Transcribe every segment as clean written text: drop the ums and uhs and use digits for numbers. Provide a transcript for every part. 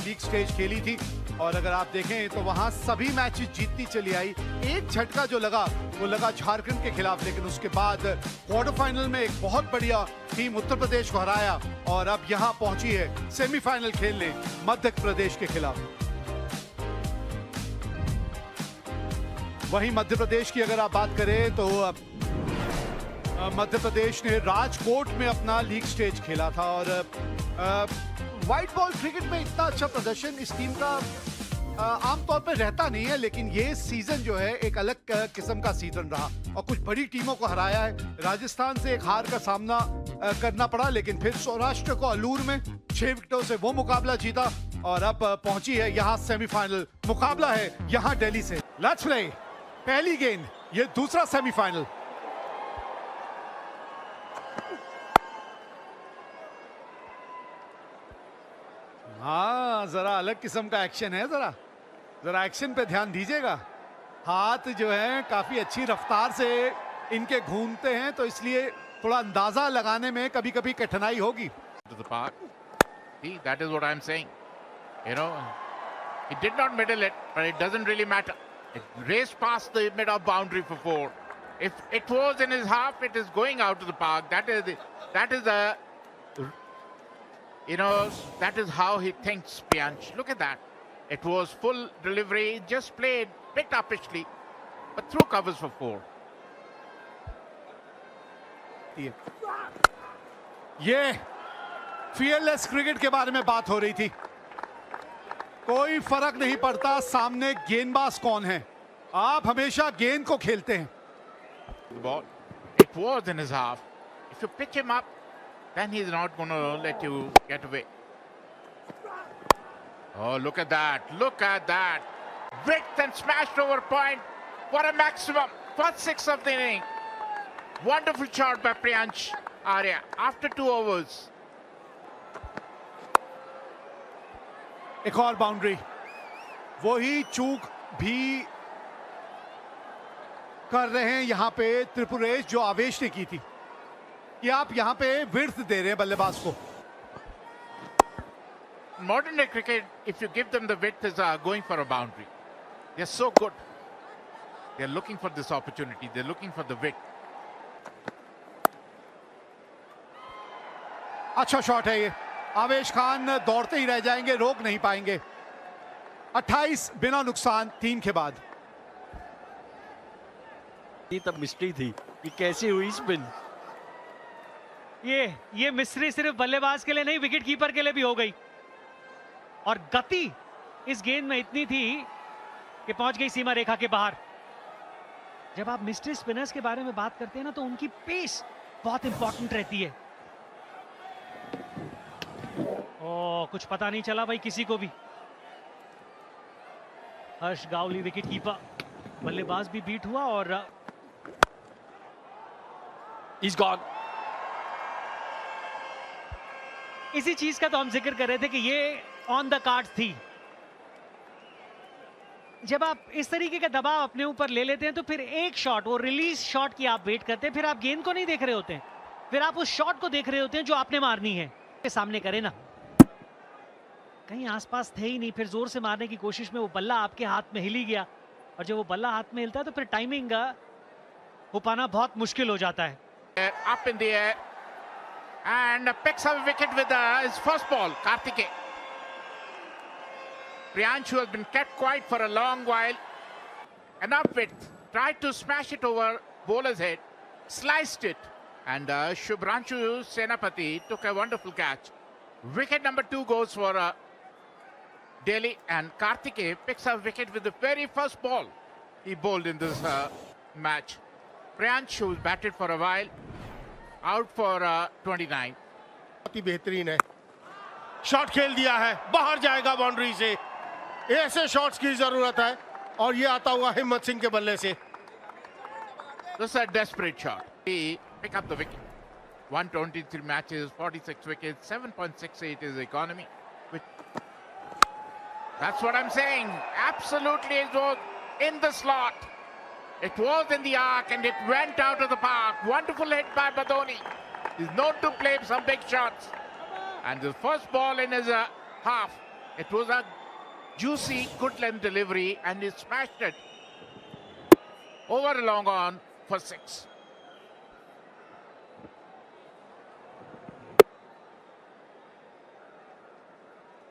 League stage खेली थी और अगर आप देखें तो वहां सभी मैचेस जीतती चली आई। एक झटका जो लगा वो लगा झारखंड के खिलाफ, लेकिन उसके बाद क्वार्टर फाइनल में एक बहुत बढ़िया टीम उत्तर प्रदेश को हराया और अब यहां पहुंची है सेमीफाइनल खेलने मध्य प्रदेश के खिलाफ। वहीं मध्य प्रदेश की अगर आप बात करें तो मध्य प्रदेश ने राजकोट में अपना लीग स्टेज खेला था और व्हाइट बॉल क्रिकेट में इतना अच्छा प्रदर्शन इस टीम का आमतौर पर रहता नहीं है, लेकिन ये सीजन जो है एक अलग किस्म का सीजन रहा और कुछ बड़ी टीमों को हराया है। राजस्थान से एक हार का सामना करना पड़ा, लेकिन फिर सौराष्ट्र को अलूर में 6 विकेटों से वो मुकाबला जीता और अब पहुंची है यहाँ सेमीफाइनल। मुकाबला है यहाँ दिल्ली से। Let's play. पहली गेंद, ये दूसरा सेमीफाइनल। हाँ, जरा अलग किस्म का एक्शन है, जरा एक्शन पे ध्यान दीजिएगा। हाथ जो है काफी अच्छी रफ्तार से इनके घूमते हैं, तो इसलिए थोड़ा अंदाजा लगाने में कभी कभी कठिनाई होगी। See, that is what I'm saying. You know, he did not middle it, but it doesn't really matter. It raced past the mid-off boundary for 4. If it was in his half, it is going out to the park. That is how he thinks, Priyansh. Look at that. It was full delivery, just played, picked up pitchly, but threw covers for 4. ये fearless cricket के बारे में बात हो रही थी। कोई फर्क नहीं पड़ता सामने गेंदबाज कौन है, आप हमेशा गेंद को खेलते हैं। The ball, it was in his half. If you pitch him up, then he's not going to let you get away. Oh, look at that. Look at that. Width and smashed over point for a maximum. First 6 of the inning. Wonderful shot by Priyansh Arya after 2 overs. एक और boundary, वही चूक भी कर रहे हैं यहाँ पे त्रिपुरेश जो आवेश ने की थी कि आप यहाँ पे विड्थ दे रहे हैं बल्लेबाज को। Modern day cricket, if you give them the width, is going for a boundary. They're so good. They're looking for this opportunity. They're looking for the width. अच्छा शॉट है ये। आवेश खान दौड़ते ही रह जाएंगे, रोक नहीं पाएंगे। 28 बिना नुकसान 3 के बाद। ये तब मिस्ट्री थी कि कैसे हुई स्पिन। ये मिस्ट्री सिर्फ बल्लेबाज के लिए नहीं, विकेट कीपर के लिए भी हो गई। और गति इस गेंद में इतनी थी कि पहुंच गई सीमा रेखा के बाहर। जब आप मिस्ट्री स्पिनर्स के बारे में बात करते हैं ना, तो उनकी पेस बहुत इंपॉर्टेंट रहती है। कुछ पता नहीं चला भाई किसी को भी। हर्ष गावली विकेट कीपर, बल्लेबाज भी बीट हुआ और He's gone. इसी चीज का तो हम जिक्र कर रहे थे कि ये ऑन द कार्ड्स थी। जब आप इस तरीके का दबाव अपने ऊपर ले लेते हैं तो फिर एक शॉट, वो रिलीज शॉट की आप वेट करते हैं, फिर आप गेंद को नहीं देख रहे होते हैं, फिर आप उस शॉट को देख रहे होते हैं जो आपने मारनी है। सामने करे ना, कहीं आसपास थे ही नहीं, फिर जोर से मारने की कोशिश में वो बल्ला आपके हाथ में हिल ही गया, और जब वो बल्ला हाथ में हिलता है तो फिर टाइमिंग हो पाना बहुत मुश्किल हो जाता है। Up in the air and picks up a wicket with his first ball, Karthike. Priyansh, who has been kept quiet for a long while, enough width, tried to smash it over bowler's head, sliced it, and Shubhranshu Senapati took a wonderful catch. Wicket number 2 goes for Delhi, and Karthike picks up wicket with the very first ball he bowled in this match. Priyansh, who's batted for a while, out for 29. बहुत ही बेहतरीन है, shot खेल दिया है, बाहर जाएगा boundary से। ऐसे शॉट्स की जरूरत है और ये आता हुआ हिम्मत सिंह के बल्ले से। This is a desperate shot. He pick up the wicket. 123 matches, 46 wickets, 7.68 is the economy. That's what I'm saying. Absolutely, it was in the slot. It was in the arc and it went out of the park. Wonderful hit by Badoni. He's known to play some big shots. And the first ball in his half It was a juicy, good length delivery, and he smashed it over a long on for 6.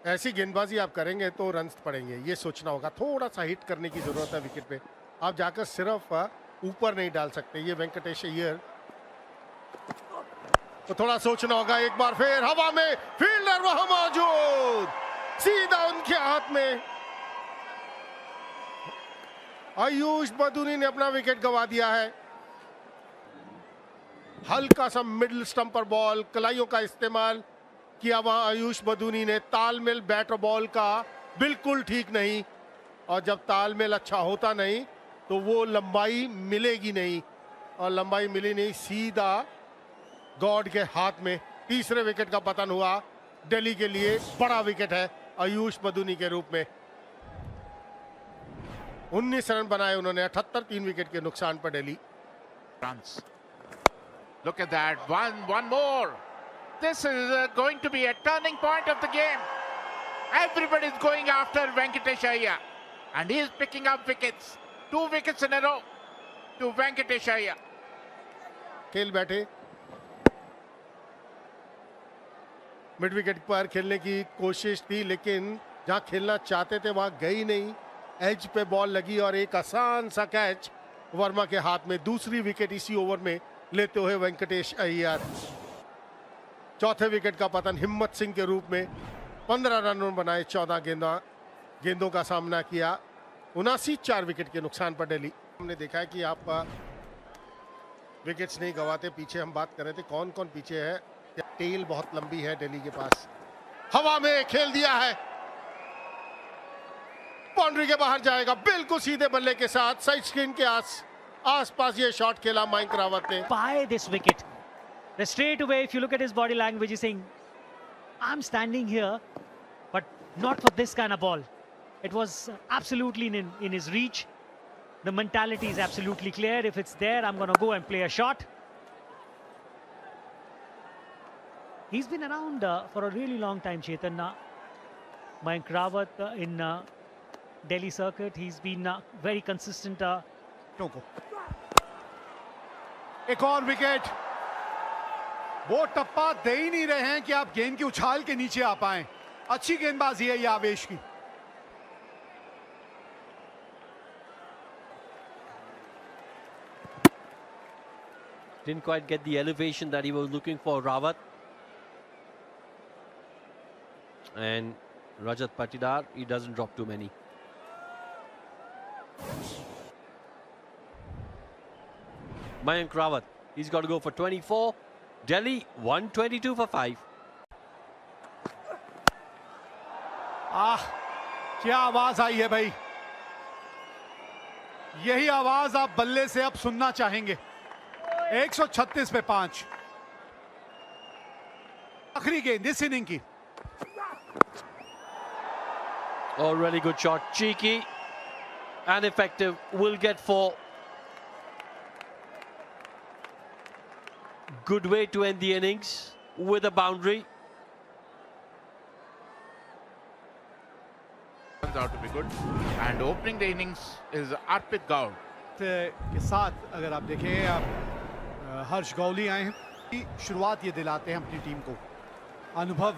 ऐसी गेंदबाजी आप करेंगे तो runs पड़ेंगे, ये सोचना होगा। थोड़ा सा हिट करने की जरूरत है विकेट पे, आप जाकर सिर्फ ऊपर नहीं डाल सकते। ये वेंकटेश अय्यर तो थोड़ा सोचना होगा। एक बार फिर हवा में, फील्डर वहां मौजूद, सीधा उनके हाथ में। आयुष बदूनी ने अपना विकेट गंवा दिया है। हल्का सा मिडिल स्टंप पर बॉल, कलाइयों का इस्तेमाल किया वहां आयुष बदूनी ने। तालमेल बैट और बॉल का बिल्कुल ठीक नहीं, और जब तालमेल अच्छा होता नहीं तो वो लंबाई मिलेगी नहीं, और लंबाई मिली नहीं, सीधा गॉड के हाथ में। तीसरे विकेट का पतन हुआ दिल्ली के लिए। बड़ा विकेट है आयुष बदूनी के रूप में। 19 रन बनाए उन्होंने, 78, 3 विकेट के नुकसान पर Delhi. Runs. Look at that. One more. This is going to be a turning point of the game. Everybody's going after Venkatesh Iyer, and he is picking up wickets. 2 wickets in a row to Venkatesh Iyer. खेल बैठे, mid wicket पर खेलने की कोशिश थी, लेकिन जहां खेलना चाहते थे वहां गई नहीं। एज पे बॉल लगी और एक आसान सा कैच वर्मा के हाथ में। दूसरी विकेट इसी ओवर में लेते हुए वेंकटेश अय्यर। चौथे विकेट का पतन हिम्मत सिंह के रूप में। 15 रन बनाए, 14 गेंदों का सामना किया। 79, 4 विकेट के नुकसान पर दिल्ली। हमने देखा है कि आप विकेट्स नहीं गंवाते। पीछे हम बात कर रहे थे कौन कौन पीछे है। टेल बहुत लंबी है दिल्ली के पास। हवा में खेल दिया है, बाउंड्री के बाहर जाएगा, बिल्कुल सीधे बल्ले के साथ। साइड स्क्रीन के आसपास ये शॉट खेला मयंक रावत ने। By this wicket, the straight away, if you look at his body language, he's saying, "I'm standing here, but not for this kind of ball." It was absolutely in his reach. The mentality is absolutely clear. If it's there, I'm going to go and play a shot. He's been around for a really long time, Chetan. Mayank Rawat in Delhi circuit, he's been very consistent. टोको, एक और wicket. वो टप्पा दे ही नहीं रहे हैं कि आप गेंद की उछाल के नीचे आ पाएं। अच्छी गेंदबाजी है ये आवेश की। Didn't quite get the elevation that he was looking for, Rawat. And Rajat Patidar, he doesn't drop too many. Mayank Rawat, he's got to go for 24. Delhi, 122 for 5. क्या आवाज आई है भाई। यही आवाज आप बल्ले से अब सुनना चाहेंगे। 136 पे 5। आखिरी गेंद इस इनिंग की। Oh, really good shot. Cheeky and effective. Will get 4. Good way to end the innings with a boundary. Turns out to be good. And opening the innings is Arpit Gaur. के साथ अगर आप देखें, आप हर्ष गौली आए हैं। शुरुआत ये दिलाते हैं अपनी टीम को। अनुभव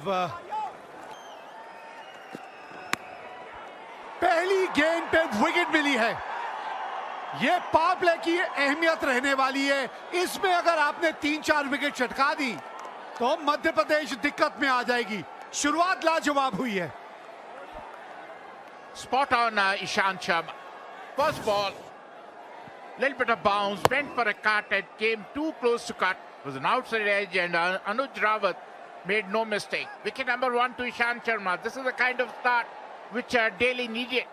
पहली गेंद पे विकेट मिली है। ये पावर प्ले की अहमियत रहने वाली है। इसमें अगर आपने 3-4 विकेट चटका दी तो मध्य प्रदेश दिक्कत में आ जाएगी। शुरुआत लाजवाब हुई है। Spot on Ishant Sharma. First ball, little bit of bounce, went for a cut and came too close to cut. It was an outside edge, and Anuj Rawat made no mistake. Wicket number 1 to Ishant Sharma. This is the kind of start which Delhi needed.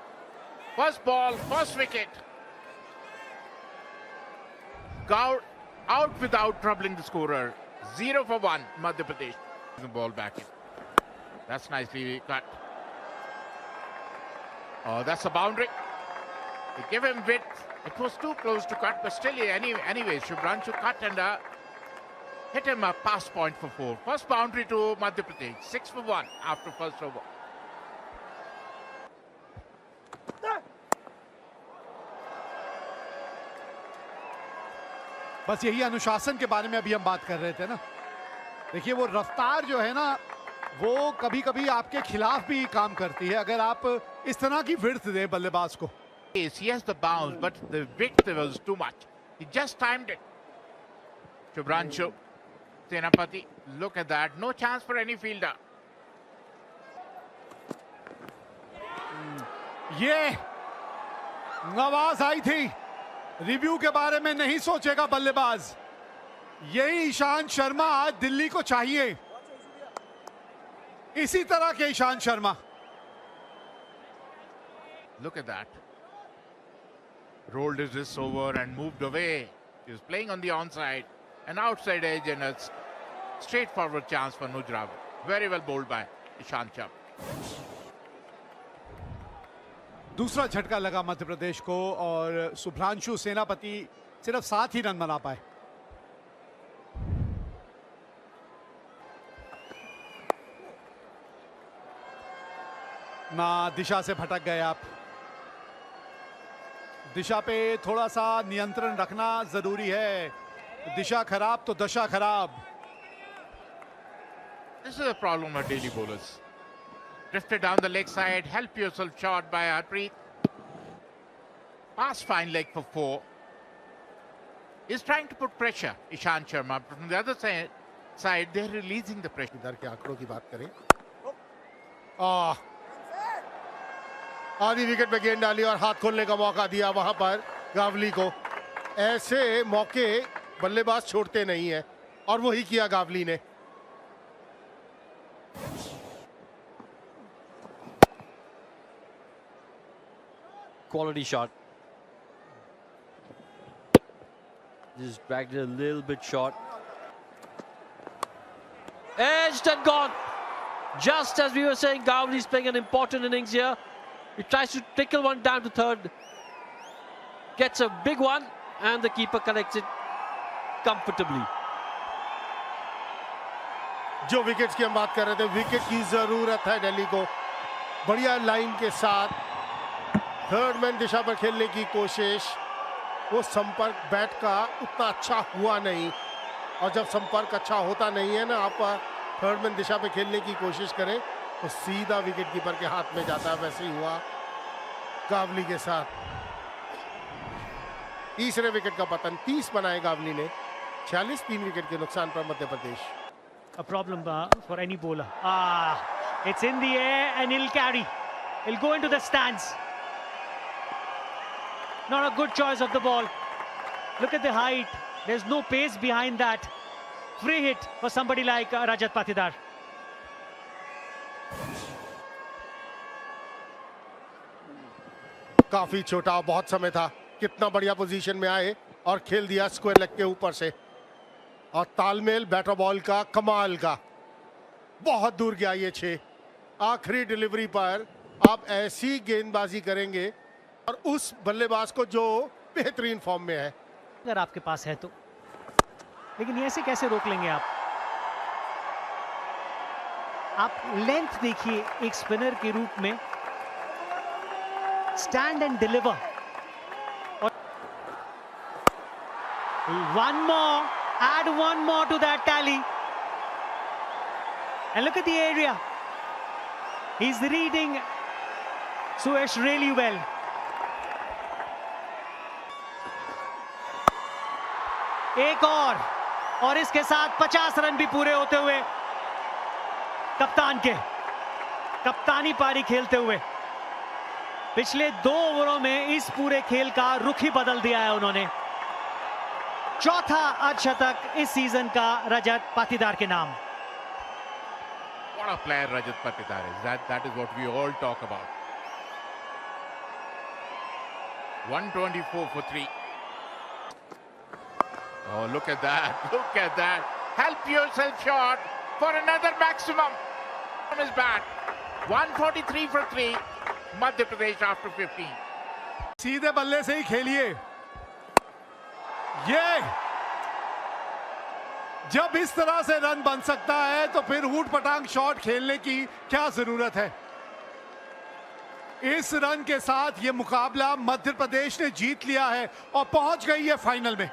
First ball, first wicket. Gaur out without troubling the scorer. 0 for 1, Madhya Pradesh. The ball back in. That's nicely cut. Oh, that's a boundary. They give him width. It was too close to cut, but still, anyway, Shubhranshu cut and hit him a pass point for 4. First boundary to Madhya Pradesh. 6 for 1 after first over. बस यही अनुशासन के बारे में अभी हम बात कर रहे थे ना। देखिए वो रफ्तार जो है ना वो कभी कभी आपके खिलाफ भी काम करती है अगर आप इस तरह की विड्थ दे बल्लेबाज को। Yes, he has the bounce, but the width was too much. He just timed it. Shubhranshu Senapati, look at that. No chance for any fielder. ये आवाज आई थी, रिव्यू के बारे में नहीं सोचेगा बल्लेबाज। यही ईशांत शर्मा आज दिल्ली को चाहिए, इसी तरह के Ishant Sharma. Look at that. Rolled his wrists over and moved away. He was playing on the onside, an outside edge, and a straightforward chance for Nuj Rawat. Very well bowled by Ishant Sharma. दूसरा झटका लगा मध्य प्रदेश को और शुभ्रांशु सेनापति सिर्फ 7 ही run बना पाए। ना दिशा से भटक गए आप। दिशा पे थोड़ा सा नियंत्रण रखना जरूरी है। दिशा खराब तो दशा खराब। This is a problem of Delhi bowlers. Drifted down the leg side, help yourself shot by Harpreet. Pass fine leg for 4. He's trying to put pressure, Ishant Sharma. But from the other side, they're releasing the pressure. इधर के आंकड़ों की बात करें, आधी wicket पे गेंद डाली और हाथ खोलने का मौका दिया वहां पर गावली को। ऐसे मौके बल्लेबाज छोड़ते नहीं है और वही किया गावली ने। Quality shot. Just dragged it a little bit short. Edged and gone. Just as we were saying, Gavli's playing an important innings here. He tries to trickle one down to third. Gets a big one and the keeper collects it comfortably. जो wickets की हम बात कर रहे थे, wicket की जरूरत है दिल्ली को। बढ़िया लाइन के साथ थर्ड मैन दिशा पर खेलने की कोशिश। वो संपर्क बैट का उतना अच्छा हुआ नहीं, और जब संपर्क अच्छा होता नहीं है ना, आप थर्ड मैन दिशा पे खेलने की कोशिश करें तो सीधा विकेट कीपर के हाथ में जाता है। वैसे ही हुआ गावली के साथ। तीसरे विकेट का पतन, 30 बनाए गावली ने। 46 3 विकेट के नुकसान पर Madhya Pradesh. A problem for any bowler. It's in the air and he'll carry. He'll go into the stands. Not a good choice of the ball. Look at the height. There's no pace behind that. Free hit for somebody like Rajat Patidar. काफी छोटा, बहुत समय था। कितना बढ़िया position में आए और खेल दिया स्क्वायर लेग के ऊपर से। और तालमेल बैटर बॉल का कमाल का। बहुत दूर गया ये 6। आखिरी डिलीवरी पर आप ऐसी गेंदबाजी करेंगे और उस बल्लेबाज को जो बेहतरीन फॉर्म में है। अगर आपके पास है तो, लेकिन ये ऐसे कैसे रोक लेंगे आप? आप लेंथ देखिए एक स्पिनर के रूप में। Stand and deliver. One more, add one more to that tally. And look at the area. He's reading Suyash really well. एक और इसके साथ 50 रन भी पूरे होते हुए कप्तान के कप्तानी पारी खेलते हुए पिछले 2 ओवरों में इस पूरे खेल का रुख ही बदल दिया है उन्होंने। चौथा अर्धशतक इस सीजन का रजत पाटीदार के नाम। What a player Rajat Patidar is. That is what we all talk about. 124 for 3. Oh, look at that. Look at that. Help yourself shot for another maximum from his bat. 143 for 3. Madhya Pradesh after 15. सीधे बल्ले से ही खेलिए। ये जब इस तरह से run बन सकता है तो फिर ऊट पटांग शॉट खेलने की क्या जरूरत है? इस रन के साथ ये मुकाबला मध्य प्रदेश ने जीत लिया है और पहुंच गई है फाइनल में।